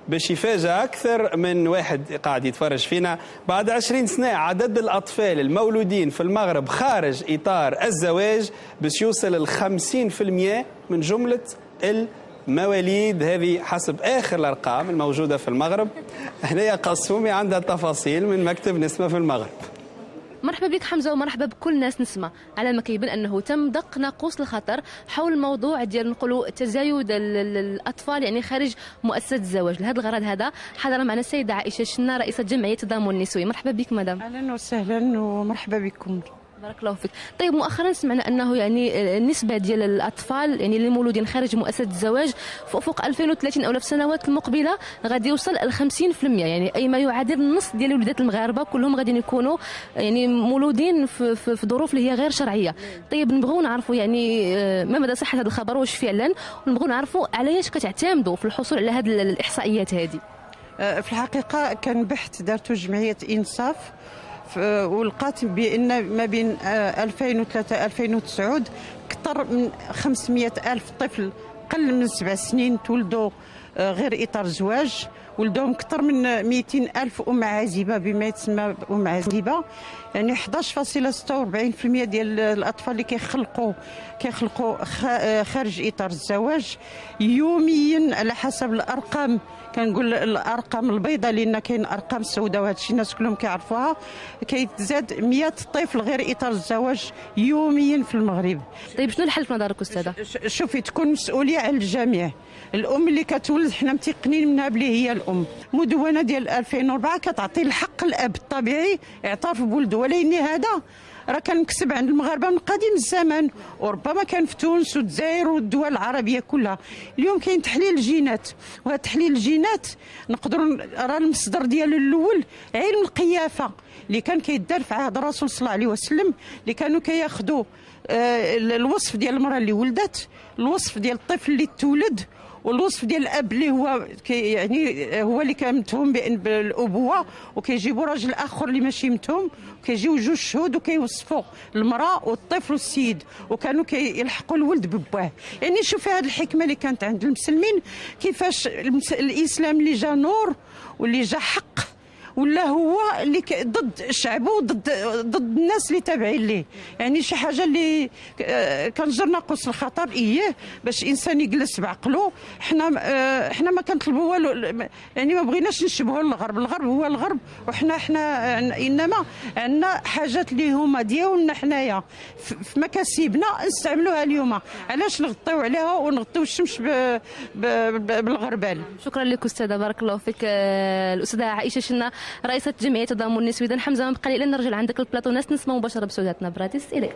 باش يفاجأ أكثر من واحد قاعد يتفرج فينا. بعد 20 سنة عدد الأطفال المولودين في المغرب خارج إطار الزواج باش يوصل ل 50% من جملة المواليد، هذه حسب آخر الأرقام الموجودة في المغرب. هنايا قسومي عندها التفاصيل من مكتب نسمة في المغرب. مرحبا بك حمزه ومرحبا بكل ناس نسمع. على ما كيبان انه تم دق ناقوس الخطر حول الموضوع ديال نقولوا تزايد الاطفال يعني خارج مؤسسه الزواج. لهذا الغرض هذا حضر معنا السيده عائشه شنا رئيسه جمعيه تضامن النسوي. مرحبا بك مدام. اهلا وسهلا ومرحبا بكم. بارك الله فيك. طيب مؤخرا سمعنا انه يعني النسبه ديال الاطفال يعني اللي مولودين خارج مؤسسه الزواج فوق 2030 او في السنوات المقبله غادي يوصل ل 50%، يعني اي ما يعادل النص ديال الوليدات المغاربه كلهم غادي يكونوا يعني مولودين في ظروف اللي هي غير شرعيه. طيب نبغوا نعرفوا يعني ما مدى صحه هذا الخبر واش فعلا، ونبغوا نعرفوا علاش كتعتمدوا في الحصول على هذه الاحصائيات هذه. في الحقيقه كان بحث دارته جمعيه انصاف ولقات بان ما بين 2003 2009 اكثر من 500 الف طفل قل من 7 سنين تولدوا غير اطار زواج، ولدهم اكثر من 200 الف ام عازبه بما يتسمى ام عازبه، يعني 11.46% ديال الاطفال اللي كيخلقوا خارج اطار الزواج يوميا على حسب الارقام. كنقول الارقام البيضاء لان كاين ارقام سوداء وهذا الشيء الناس كلهم كيعرفوها. كيتزاد 100 طفل غير اطار الزواج يوميا في المغرب. طيب شنو الحل في نظرك استاذه؟ شوفي تكون مسؤوليه على الجميع. الام اللي كتولد حنا متيقنين منها بلي هي الام. مدونه ديال 2004 كتعطي الحق الاب الطبيعي اعتراف بولده، ولكن هذا راه كان مكسب عند المغاربه من قديم الزمان، وربما كان في تونس والجزائر والدول العربيه كلها. اليوم كاين تحليل الجينات، وهذا تحليل الجينات نقدروا راه المصدر ديالو الاول علم القيافه اللي كان كيدار في عهد الرسول صلى الله عليه وسلم، اللي كانوا كياخذوا الوصف ديال المراه اللي ولدت، الوصف ديال الطفل اللي تولد، والوصف ديال الاب اللي هو يعني هو اللي كان متهم بالابوه، وكيجيبوا راجل اخر اللي ماشي متهم، وكيجيو جوج شهود وكيوصفوا المراه والطفل والسيد، وكانوا كيلحقوا الولد ببواه. يعني شوفي هذه الحكمه اللي كانت عند المسلمين، كيفاش الاسلام اللي جا نور واللي جا حق ولا هو اللي ضد شعبه ضد الناس اللي تابعين ليه. يعني شي حاجه اللي كنجر ناقص الخطر باش الانسان يجلس بعقله. حنا ما كنطلبوا والو، يعني ما بغيناش نشبهوا الغرب. الغرب هو الغرب، وحنا انما عندنا حاجات اللي هما ديالنا حنايا في مكاسبنا نستعملوها اليوم. علاش نغطيو عليها ونغطيو الشمس بالغربال؟ شكرا لك استاذه، بارك الله فيك. الاستاذه عائشه شنا رئيسة جمعية تضامن النسوي. إذن حمزة ما بقى لي إلا نرجع عندك البلاطو ناس نسمع مباشرة بسوداتنا براتيس. إليك.